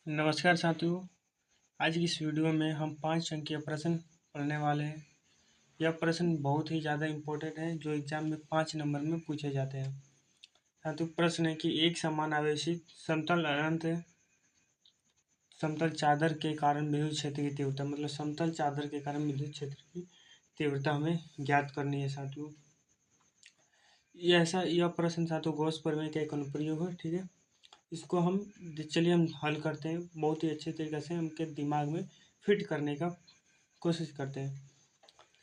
नमस्कार साथियों। आज की इस वीडियो में हम 5 अंकीय प्रश्न पढ़ने वाले हैं। यह प्रश्न बहुत ही ज़्यादा इम्पोर्टेंट है जो एग्जाम में 5 नंबर में पूछे जाते हैं। साथियों, प्रश्न है कि एक समान आवेशित समतल अनंत समतल चादर के कारण विद्युत क्षेत्र की तीव्रता, मतलब समतल चादर के कारण विद्युत क्षेत्र की तीव्रता हमें ज्ञात करनी है। साथियों, यह प्रश्न साथियों गॉस प्रमेय का एक अनुप्रयोग है। ठीक है, इसको चलिए हम हल करते हैं। बहुत ही अच्छे तरीके से उनके दिमाग में फिट करने का कोशिश करते हैं।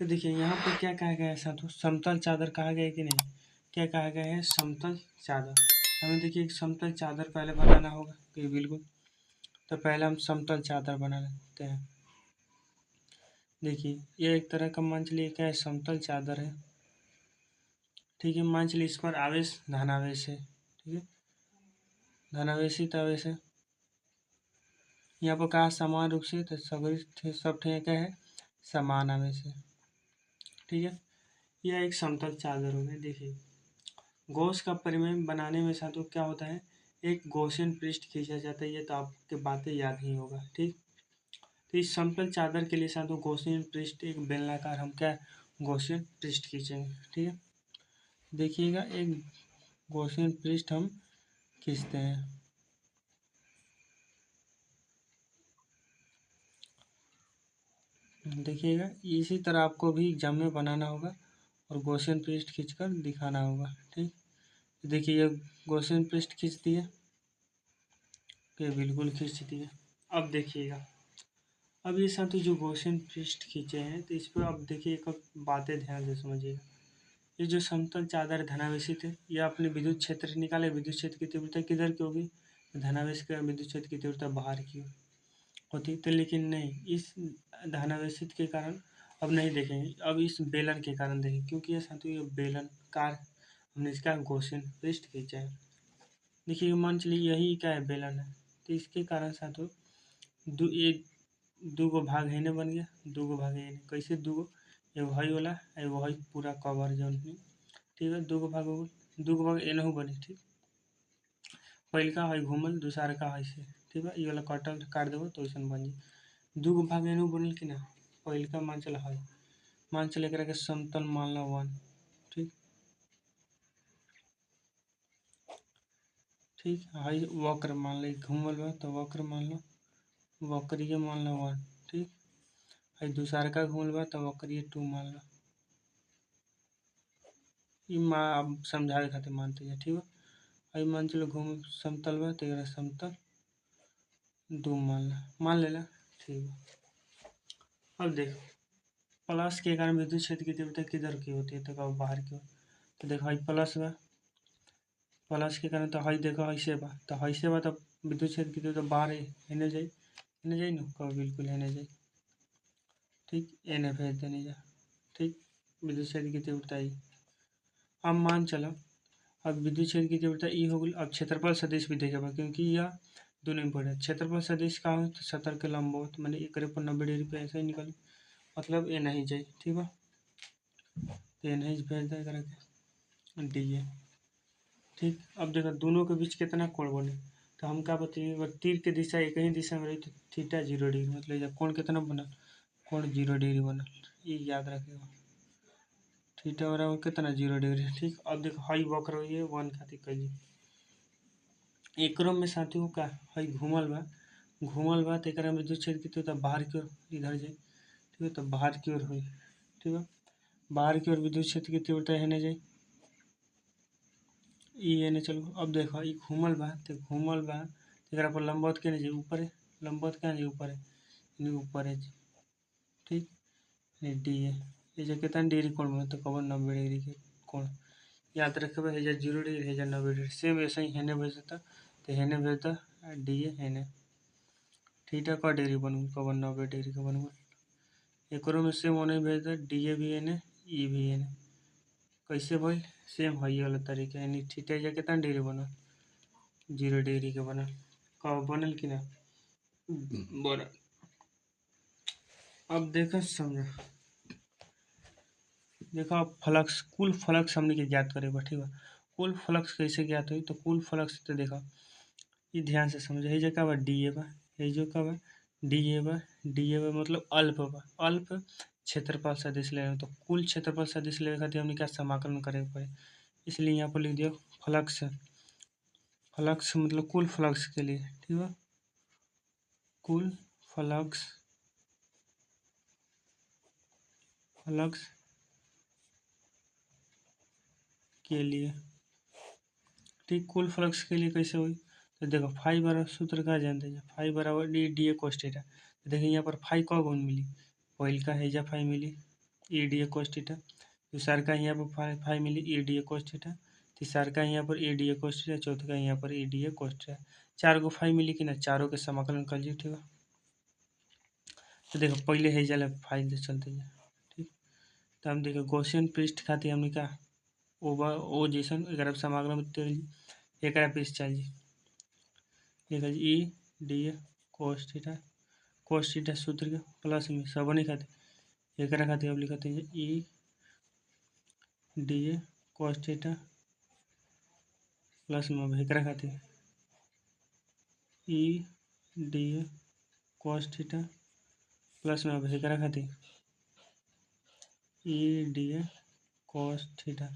तो देखिए यहाँ पे क्या कहा गया है साथियों, समतल चादर कहा गया है कि नहीं। क्या कहा गया है, समतल चादर। हमें देखिए एक समतल चादर पहले बनाना होगा कि बिल्कुल। तो पहले हम समतल चादर बना लेते हैं। देखिए ये एक तरह का मान चलिए क्या है, समतल चादर है। ठीक है, मान चलिए इस पर आवेश धनावेश है। ठीक है, धनावेशित आवेश है। यहाँ पर कहा समान रूप से, तो सब ठीक क्या है, समान आवेश है। ठीक है, यह एक समतल चादर हो गई। देखिए गॉस का परिमेय बनाने में साथियों क्या होता है, एक गॉसियन पृष्ठ खींचा जाता है। ये तो आपके बातें याद ही होगा। ठीक, तो इस समतल चादर के लिए साथियों गॉसियन पृष्ठ एक बेलनाकार हम क्या गॉसियन पृष्ठ खींचेंगे। ठीक है, देखिएगा एक गॉसियन पृष्ठ हम खींचते हैं। देखिएगा इसी तरह आपको भी एग्जाम में बनाना होगा और गॉसियन पृष्ठ खींचकर दिखाना होगा। ठीक, देखिए ये गॉसियन पृष्ठ खींच दिए, ये बिल्कुल खींच दिए। अब देखिएगा, अब ये साथ जो गॉसियन पृष्ठ खींचे हैं तो इस पर अब देखिए एक बातें ध्यान से समझिएगा। ये जो समतल चादर धनावेशित है, यह अपने विद्युत क्षेत्र निकाले। विद्युत क्षेत्र की तीव्रता किधर की होगी, धनावेश का विद्युत क्षेत्र की तीव्रता बाहर की होती। तो लेकिन नहीं, इस धनावेशित के कारण अब नहीं देखेंगे, अब इस बेलन के कारण देखेंगे, क्योंकि ये साथियों ये बेलन कार हमने इसका गॉसियन पृष्ठ खींचा है। देखिए मान चलिए यही क्या है, बेलन है। तो इसके कारण साथियों दो गो भाग हेने बन गया, दो गो भाग हेने। कैसे दो गो, एगो हई वाला एगो हई पूरा कवर जौन है। ठीक है, दो गो भाग हो गए, दो गो भाग एनहू बने। ठीक, पहल का हई घूमल, दूसरा का हई से। ठीक है, ये वाला कटल काट देबो तो ऐसा बन जाए। दो गो भाग एनहू बनल कि ना, पहल का मान चला हई, मान चले एकरा के समतल मान लो 1। ठीक, ठीक, हई वक्र मान लो, घूमल बा तो वक्र मान लो, वक्रीय मान लो 1। ठीक, हई दूसरा का घूमल बा तो वक्रीय 2 मान लो। ई अब समझावे खातिर मानते हैं। ठीक है, हई मान चलो घूम समतल बा तो एकरा समतल 2 मान लेला। ठीक है, अब देखो प्लस के कारण विद्युत क्षेत्र की तीव्रता किधर की होती है, तो कब बाहर की हो। तो देखो हई प्लस बा, प्लस के कारण तो हई देखो ऐसे बा, तो ऐसे बा तो विद्युत क्षेत्र की तीव्रता बाहर हेने जाई, हेने जाई न, कब बिल्कुल हेने जाई। ठीक, एने भेज देने जा। ठीक, विद्युत क्षेत्र की तीव्रता ई। अब मान चलो अब विद्युत क्षेत्र की तीव्रता ई हो गई। अब क्षेत्रफल सदिश भी देखेगा, क्योंकि यह दोनों इम्पोर्टेंट। क्षेत्रफल सदिश का हो तो 70 के लंबवत, मैंने एक पर 90 डिग्री पे ऐसे ही निकल, मतलब ए नहीं जाए। ठीक है, तो ए नहीं भेज दे करा के डी ए। ठीक, अब देखो दोनों के बीच कितना कोण बने, तो हम क्या बताइए, अगर तीर की दिशा एक ही दिशा में रही तो थीटा 0 डिग्री, मतलब जब कोण कितना बनल, कोण 0 डिग्री बनल। ये याद रखेगा, थीटा बराबर कितना 0 डिग्री। ठीक, अब देखो हई वक्र हो ये 1 खातिर कैली, एकरो में साथियों का हई घूमल बा, घूमल बा तो एकरा में विद्युत क्षेत्र की तीव्रता बाहर की ओर इधर जाए। ठीक है, तो बाहर की ओर हुई। ठीक है, बाहर की ओर विद्युत क्षेत्र की तीव्रता हेने जाए, ई एने चलो। अब देखो ई घूमल बा तो घूमल बा तो एकरा पर लंबवत के नहीं जाए, ऊपर है, लंबवत क्या जाए, ऊपर है, यानी ऊपर है। ठीक, डी है, ये जो कितना डिग्री कोण बने, तो कवर 90 डिग्री के कोण। याद रखबे, हेजा 0 डिग्री, हेजा 90 डिग्री, सेम ऐसे ही हेने भेज देता, तो हेने भेज दा डी ए हेने। थीटा का डिग्री बन गई, कवर 90 डिग्री का बन गई। एकरो में सेम होने भेज दा, डी ए भी एने, ई भी एने। कैसे भाई, सेम है ये वाला तरीका, यानी थीटा जा कितना डिग्री बनल, 0 डिग्री के बनल। कब बनल कि ना, बनल। अब देखो समझो, देखो अब फ्लक्स, कुल फ्लक्स हमने के ज्ञात करे बा। ठीक बा, कुल फ्लक्स कैसे ज्ञात हुई, तो कुल फ्लक्स तो देखो ये ध्यान से समझो, ये जगह बा डी ए बा, ये जो का बा डी ए बा, डी ए बा मतलब अल्प बा, अल्प क्षेत्रफल सदिश लेवे तो कुल क्षेत्रफल सदिश लेवे खातिर हमनी का समाकलन करे के पड़े, इसलिए यहाँ पर लिख दिया फ्लक्स, फ्लक्स मतलब कुल फ्लक्स के लिए, ठीक है, कुल फ्लक्स, फ्लक्स के लिए, ठीक, कुल फ्लक्स के लिए कैसे हुई, तो देखो फाई बराबर सूत्र का जानते हैं, फाई बराबर D D A cos theta, देखिए यहाँ पर फाई कब गुण मिली, पहल का हैजा फाई मिली E D A cos theta, दूसर का यहाँ पर फाई फाई मिली E D A cos theta, तीसर का यहाँ पर A D A cos theta, चौथे का यहाँ पर A D A cos theta, चार गो फाई मिली कि ना, चारों के समाकलन कर लीजिए, ठीक है। तो देखो पहले हैजा ला फाई दे चलते हैं, ठीक, तो हम देखो गॉसियन पृष्ठ खातिर हमने का ओवर ओ जैसन एक समाकलन एक पृष्ठ चाहिए, एक ई डी ए कोस थीटा सूत्र के प्लस में सब नहीं खाते एक खाते अब लिखते हैं ई D A cos theta plus में अब एक खाते ई D A cos theta plus में अब एक खाते ई डी ए कोस थीटा,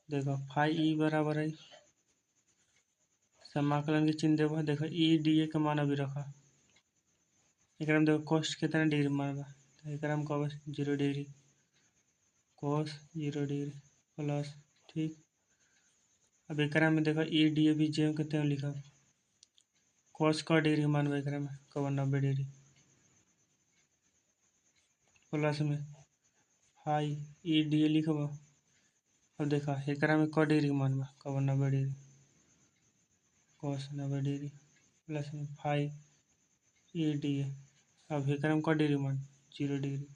देखो फाई ई बराबर है समाकलन के चिन्ह देव, देखो ई डी ए का मान अभी रखा, एक देखो कोस्ट कितना डिग्री मान बा, तो एक कब 0 डिग्री कोस 0 डिग्री प्लस, ठीक, अब एक में देखो ई डी ए भी जेम कितने लिखा, कोस का डिग्री मान बा एक में कब 90 डिग्री प्लस में फाई ई डी ए लिखब, अब देखा एक में क डिग्री मान बा कब 90 डिग्री कोस 90 डिग्री प्लस में फाई ई डी ए, अब एक में क डिग्री मान 0 डिग्री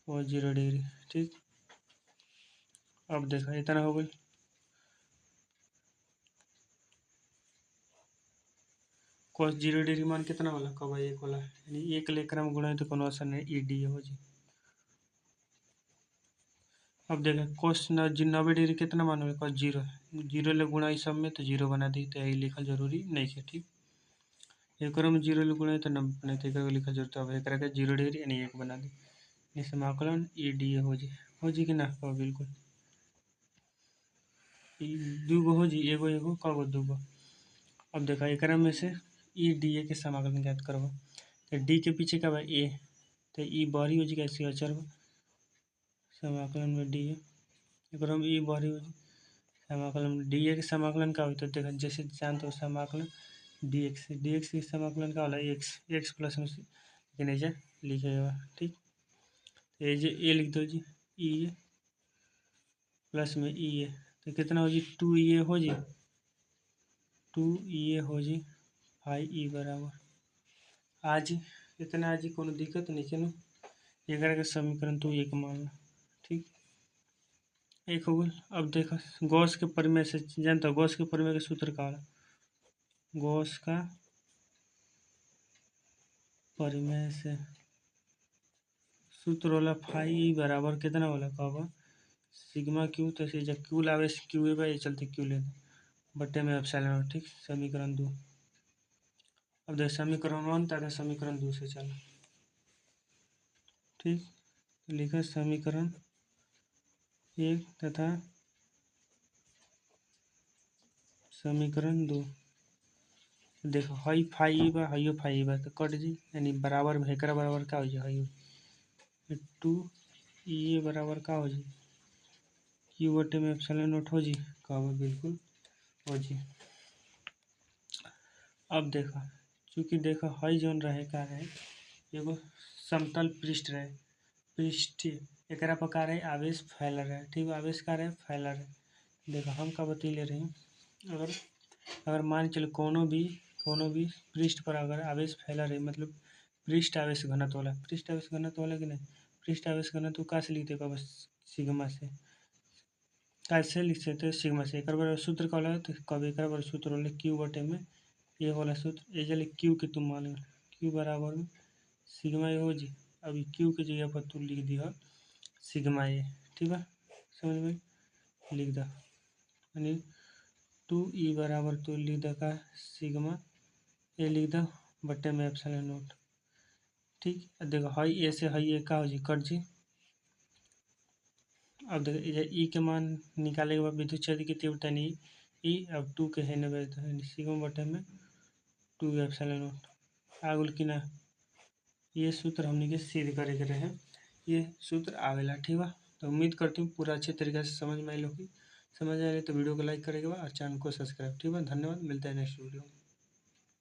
और 0 डिग्री, ठीक, अब देखा इतना हो गई, कोस 0 डिग्री मान कितना वाला कब एक वाला, यानी एक लेकर में गुणा तो कोनो असर नहीं ई डी ए हो जी, अब देखा कोस 90 डिग्री कितना मान होगा कोस 0, 0 ले गुणा इस सब में तो 0 बना दी, तो यही लिखल जरूरी नहीं है, ठीक, एक में 0 ले गुणा तो 90 बना, तो एक लिखल जरूरत है, अब एक के 0 डिग्री यानी 1 बना दी, ये समाकलन ई डी ए हो जी कि ना, बिल्कुल दूगो हो जी, एगो एगो कगो दूगो, अब देखा एक में से ई डी ए के समाकलन ज्ञात करबो, तो डी के पीछे का बा ए, तो ई बाहरी हो जी कैसे अचर बा, समाकलन में डी ए एक में ई बाहरी हो जी, समाकलन में डी ए के समाकलन का हो, तो देखा जैसे जानते हो समाकलन डी एक्स के समाकलन का होला एक्स, एक्स प्लस में से लेकिन ऐसे लिखेगा, ठीक, ये जो ए लिख दो जी ई ए प्लस में ई ए, तो कितना हो जी 2 ई ए हो जी, 2 ई ए हो जी फाई ई बराबर आज इतना आज कोनो दिक्कत नहीं है, एक के समीकरण तो एक मानना, ठीक, एक हो गल। अब देखो गॉस के प्रमेय से जानता हो, गॉस के प्रमेय का सूत्र का होला, गॉस का प्रमेय से सूत्र होला फाई ई बराबर कितना होला कब सिग्मा क्यू, तो से जब क्यू लावे क्यू ए ये चलते क्यू ले बट्टे में एप्सिलॉन, ठीक, समीकरण 2, अब देख समीकरण 1 तथा समीकरण 2 से चला, ठीक, लिखा समीकरण 1 तथा समीकरण 2, देखो हई फाई बा हइयो फाई बा तो कट जी, यानी बराबर में एकरा बराबर का हो जी हई 2 ई ए बराबर का हो जी क्यू बटे में एप्सिलॉन नॉट हो जी, कब बिल्कुल हो जी। अब देखो चूंकि देखो हई जोन रहे का रहे एगो समतल पृष्ठ रहे, पृष्ठ एकरा प्रकार है आवेश फैल रहा है, ठीक, आवेश का रहे फैल रहा है, देखो हम का बतैले रही, अगर अगर मान चलो कोनो भी पृष्ठ पर अगर आवेश फैला रहे मतलब पृष्ठ आवेश घनत्व वाला, पृष्ठ आवेश घनत्व वाला कि नहीं, पृष्ठ आवेश घनत्व का से लिखते कब सिग्मा से, कैसे लिख सकते हैं सिग्मा से, एक बार सूत्र का होला तो कब एक बार सूत्र होला क्यू बटे में ये वाला सूत्र ए क्यू के तुम मान क्यू बराबर में सिग्मा ए हो जी, अभी क्यू के जगह पर तू लिख दिया सिग्मा ए, ठीक है, समझ में लिख दा, यानी 2 ई बराबर तो लिख दा का सिग्मा ए लिख दा बट्टे में एप्सिलॉन नोट। ठीक, अब देखो हाई ए से हाई ए का हो जी कट जी। अब देखो ये ई के मान निकाले के बाद विद्युत क्षेत्र कितनी बटा नहीं ई, अब 2 के है नब्बे तो सिग्मा बटे में 2 एप्सिलॉन नोट आगुल की ना। ये सूत्र हमने के सिद्ध करे के रहे, ये सूत्र आवेला। ठीक बा, तो उम्मीद करती हूँ पूरा अच्छे तरीके से समझ में आई होगी। समझ आ रही तो वीडियो को लाइक करेगा और चैनल को सब्सक्राइब। ठीक है, धन्यवाद, मिलते हैं नेक्स्ट वीडियो में।